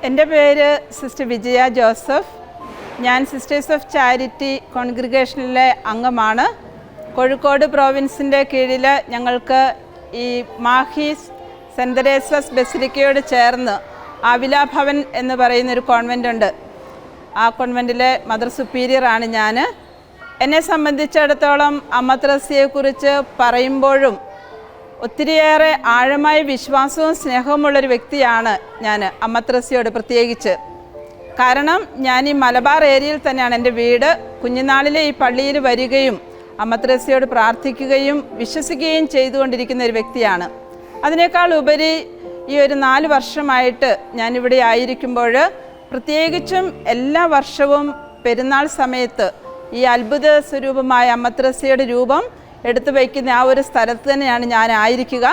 എൻ്റെ പേര് സിസ്റ്റർ വിജയ ജോസഫ്. ഞാൻ സിസ്റ്റേഴ്സ് ഓഫ് ചാരിറ്റി കോൺഗ്രിഗേഷനിലെ അംഗമാണ്. കോഴിക്കോട് പ്രോവിൻസിൻ്റെ കീഴിൽ ഞങ്ങൾക്ക് ഈ മാഹി സെൻറ് തെരേസാസ് ബസിലിക്കയോട് ചേർന്ന് ആവില ഭവൻ എന്ന് പറയുന്നൊരു കോൺവെൻ്റ് ഉണ്ട്. ആ കോൺവെൻറ്റിലെ മദർ സുപ്പീരിയറാണ് ഞാൻ. എന്നെ സംബന്ധിച്ചിടത്തോളം അമ്മ ത്രേസ്യയെക്കുറിച്ച് പറയുമ്പോഴും ഒത്തിരിയേറെ ആഴമായ വിശ്വാസവും സ്നേഹവുമുള്ളൊരു വ്യക്തിയാണ് ഞാൻ അമ്മ ത്രേസ്യയോട് പ്രത്യേകിച്ച്. കാരണം ഞാൻ ഈ മലബാർ ഏരിയയിൽ തന്നെയാണ് എൻ്റെ വീട്. കുഞ്ഞുനാളിലെ ഈ പള്ളിയിൽ വരികയും അമ്മ ത്രേസ്യയോട് പ്രാർത്ഥിക്കുകയും വിശ്വസിക്കുകയും ചെയ്തുകൊണ്ടിരിക്കുന്ന ഒരു വ്യക്തിയാണ്. അതിനേക്കാൾ ഉപരി ഈ ഒരു 4 വർഷമായിട്ട് ഞാനിവിടെ ആയിരിക്കുമ്പോൾ പ്രത്യേകിച്ചും എല്ലാ വർഷവും പെരുന്നാൾ സമയത്ത് ഈ അത്ഭുത സ്വരൂപമായ അമ്മ ത്രേസ്യയുടെ രൂപം എടുത്തു വയ്ക്കുന്ന ആ ഒരു സ്ഥലത്ത് തന്നെയാണ് ഞാൻ ആയിരിക്കുക.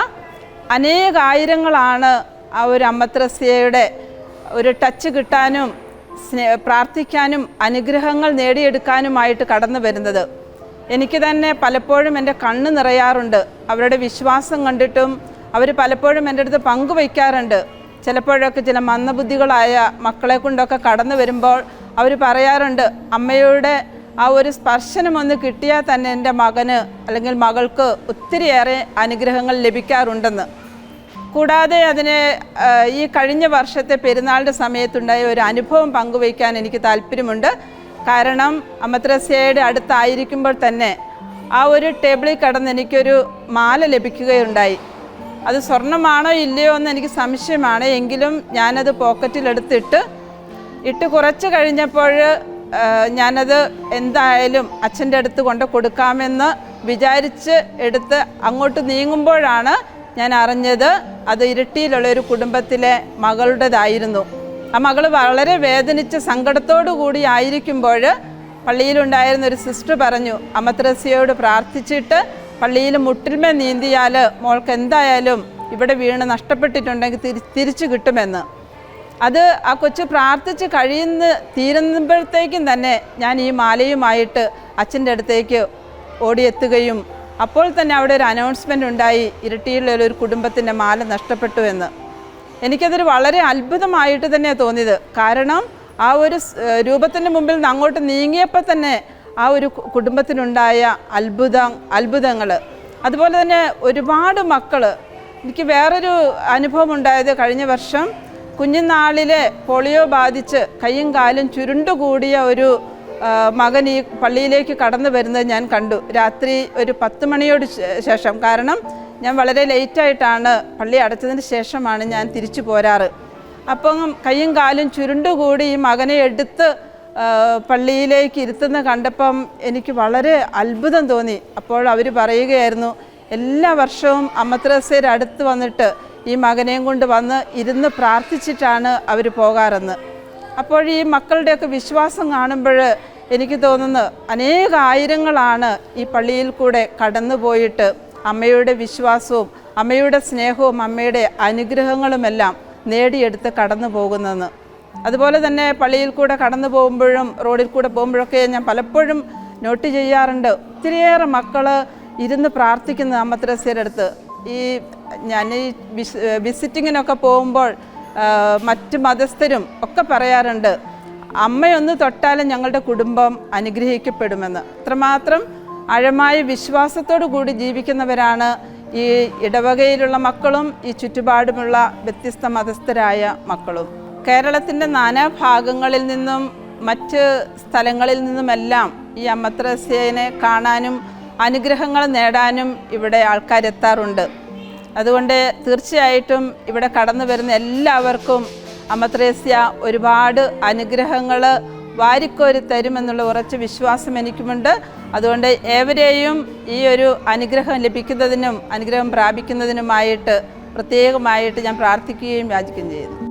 അനേകായിരങ്ങളാണ് ആ ഒരു അമ്മ ത്രേസ്യയുടെ ഒരു ടച്ച് കിട്ടാനും പ്രാർത്ഥിക്കാനും അനുഗ്രഹങ്ങൾ നേടിയെടുക്കാനുമായിട്ട് കടന്നു വരുന്നത്. എനിക്ക് തന്നെ പലപ്പോഴും എൻ്റെ കണ്ണ് നിറയാറുണ്ട്. അവരുടെ വിശ്വാസം കണ്ടിട്ടും അവർ പലപ്പോഴും എൻ്റെ അടുത്ത് പങ്കുവയ്ക്കാറുണ്ട്. ചിലപ്പോഴൊക്കെ ചില മന്ദബുദ്ധികളായ മക്കളെ കൊണ്ടൊക്കെ കടന്നു വരുമ്പോൾ അവർ പറയാറുണ്ട്, അമ്മയുടെ ആ ഒരു സ്പർശനം ഒന്ന് കിട്ടിയാൽ തന്നെ എൻ്റെ മകന് അല്ലെങ്കിൽ മകൾക്ക് ഒത്തിരിയേറെ അനുഗ്രഹങ്ങൾ ലഭിക്കാറുണ്ടെന്ന്. കൂടാതെ ഈ കഴിഞ്ഞ വർഷത്തെ പെരുന്നാളിൻ്റെ സമയത്തുണ്ടായ ഒരു അനുഭവം പങ്കുവയ്ക്കാൻ എനിക്ക് താല്പര്യമുണ്ട്. കാരണം അമ്മ ത്രേസ്യയുടെ അടുത്തായിരിക്കുമ്പോൾ തന്നെ ആ ഒരു ടേബിളിൽ കിടന്ന് എനിക്കൊരു മാല ലഭിക്കുകയുണ്ടായി. അത് സ്വർണ്ണമാണോ ഇല്ലയോ എന്ന് എനിക്ക് സംശയമാണ്. എങ്കിലും ഞാനത് പോക്കറ്റിലെടുത്തിട്ട് കുറച്ച് കഴിഞ്ഞപ്പോൾ ഞാനത് എന്തായാലും അച്ഛൻ്റെ അടുത്ത് കൊണ്ട് കൊടുക്കാമെന്ന് വിചാരിച്ച് എടുത്ത് അങ്ങോട്ട് നീങ്ങുമ്പോഴാണ് ഞാൻ അറിഞ്ഞത് അത് ഇരിട്ടിയിലുള്ള ഒരു കുടുംബത്തിലെ മകളുടേതായിരുന്നു. ആ മകൾ വളരെ വേദനിച്ച് സങ്കടത്തോടു കൂടി ആയിരിക്കുമ്പോൾ പള്ളിയിലുണ്ടായിരുന്ന ഒരു സിസ്റ്റർ പറഞ്ഞു, അമ്മ ത്രേസ്യയോട് പ്രാർത്ഥിച്ചിട്ട് പള്ളിയിൽ മുട്ടിന്മേൽ നീന്തിയാൽ മോൾക്ക് എന്തായാലും ഇവിടെ വീണ് നഷ്ടപ്പെട്ടിട്ടുണ്ടെങ്കിൽ തിരിച്ചു കിട്ടുമെന്ന്. അത് ആ കൊച്ചു പ്രാർത്ഥിച്ച് തീരുമ്പോഴത്തേക്കും തന്നെ ഞാൻ ഈ മാലയുമായിട്ട് അച്ഛൻ്റെ അടുത്തേക്ക് ഓടിയെത്തുകയും അപ്പോൾ തന്നെ അവിടെ ഒരു അനൗൺസ്മെൻ്റ് ഉണ്ടായി, ഇരിട്ടിയിലുള്ള ഒരു കുടുംബത്തിൻ്റെ മാല നഷ്ടപ്പെട്ടു എന്ന്. എനിക്കതൊരു വളരെ അത്ഭുതമായിട്ട് തന്നെയാണ് തോന്നിയത്. കാരണം ആ ഒരു രൂപത്തിൻ്റെ മുമ്പിൽ നിന്ന് അങ്ങോട്ട് നീങ്ങിയപ്പോൾ തന്നെ ആ ഒരു കുടുംബത്തിനുണ്ടായ അത്ഭുതങ്ങൾ. അതുപോലെ തന്നെ ഒരുപാട് മക്കൾ. എനിക്ക് വേറൊരു അനുഭവം ഉണ്ടായത് കഴിഞ്ഞ വർഷം കുഞ്ഞുനാളിലെ പോളിയോ ബാധിച്ച് കൈയും കാലും ചുരുണ്ടുകൂടിയ ഒരു മകൻ ഈ പള്ളിയിലേക്ക് കടന്നു വരുന്നത് ഞാൻ കണ്ടു. രാത്രി ഒരു 10 മണിയോട് ശേഷം. കാരണം ഞാൻ വളരെ ലേറ്റായിട്ടാണ് പള്ളി അടച്ചതിന് ശേഷമാണ് ഞാൻ തിരിച്ചു പോരാറ്. അപ്പം കൈയും കാലും ചുരുണ്ടുകൂടി ഈ മകനെ എടുത്ത് പള്ളിയിലേക്ക് ഇരുത്തുന്ന കണ്ടപ്പം എനിക്ക് വളരെ അത്ഭുതം തോന്നി. അപ്പോൾ അവർ പറയുകയായിരുന്നു, എല്ലാ വർഷവും അമ്മ ത്രേസ്യയുടെ അടുത്ത് വന്നിട്ട് ഈ മകനെയും കൊണ്ട് വന്ന് ഇരുന്ന് പ്രാർത്ഥിച്ചിട്ടാണ് അവർ പോകാറെന്ന്. അപ്പോൾ ഈ മക്കളുടെയൊക്കെ വിശ്വാസം കാണുമ്പോൾ എനിക്ക് തോന്നുന്നു അനേകായിരങ്ങളാണ് ഈ പള്ളിയിൽ കൂടെ കടന്നു പോയിട്ട് അമ്മയുടെ വിശ്വാസവും അമ്മയുടെ സ്നേഹവും അമ്മയുടെ അനുഗ്രഹങ്ങളുമെല്ലാം നേടിയെടുത്ത് കടന്നു പോകുന്നതെന്ന്. അതുപോലെ തന്നെ പള്ളിയിൽ കൂടെ കടന്നു പോകുമ്പോഴും റോഡിൽ കൂടെ പോകുമ്പോഴൊക്കെ ഞാൻ പലപ്പോഴും നോട്ട് ചെയ്യാറുണ്ട്, ഒത്തിരിയേറെ മക്കൾ ഇരുന്ന് പ്രാർത്ഥിക്കുന്നത് അമ്മ ത്രേസ്യയുടെ അടുത്ത്. ഞാൻ ഈ വിസിറ്റിങ്ങിനൊക്കെ പോകുമ്പോൾ മറ്റ് മതസ്ഥരും ഒക്കെ പറയാറുണ്ട്, അമ്മയൊന്ന് തൊട്ടാലും ഞങ്ങളുടെ കുടുംബം അനുഗ്രഹിക്കപ്പെടുമെന്ന്. അത്രമാത്രം ആഴമായ വിശ്വാസത്തോടു കൂടി ജീവിക്കുന്നവരാണ് ഈ ഇടവകയിലുള്ള മക്കളും ഈ ചുറ്റുപാടുമുള്ള വ്യത്യസ്ത മതസ്ഥരായ മക്കളും. കേരളത്തിൻ്റെ നാനാഭാഗങ്ങളിൽ നിന്നും മറ്റ് സ്ഥലങ്ങളിൽ നിന്നുമെല്ലാം ഈ അമ്മ ത്രേസ്യയെ കാണാനും അനുഗ്രഹങ്ങൾ നേടാനും ഇവിടെ ആൾക്കാരെത്താറുണ്ട്. അതുകൊണ്ട് തീർച്ചയായിട്ടും ഇവിടെ കടന്നു വരുന്ന എല്ലാവർക്കും അമ്മ ത്രേസ്യ ഒരുപാട് അനുഗ്രഹങ്ങൾ വാരിക്കോരി തരുമെന്നുള്ള ഉറച്ച വിശ്വാസം എനിക്കുമുണ്ട്. അതുകൊണ്ട് ഏവരെയും ഈ ഒരു അനുഗ്രഹം ലഭിക്കുന്നതിനും അനുഗ്രഹം പ്രാപിക്കുന്നതിനുമായിട്ട് പ്രത്യേകമായിട്ട് ഞാൻ പ്രാർത്ഥിക്കുകയും യാചിക്കുകയും ചെയ്യുന്നു.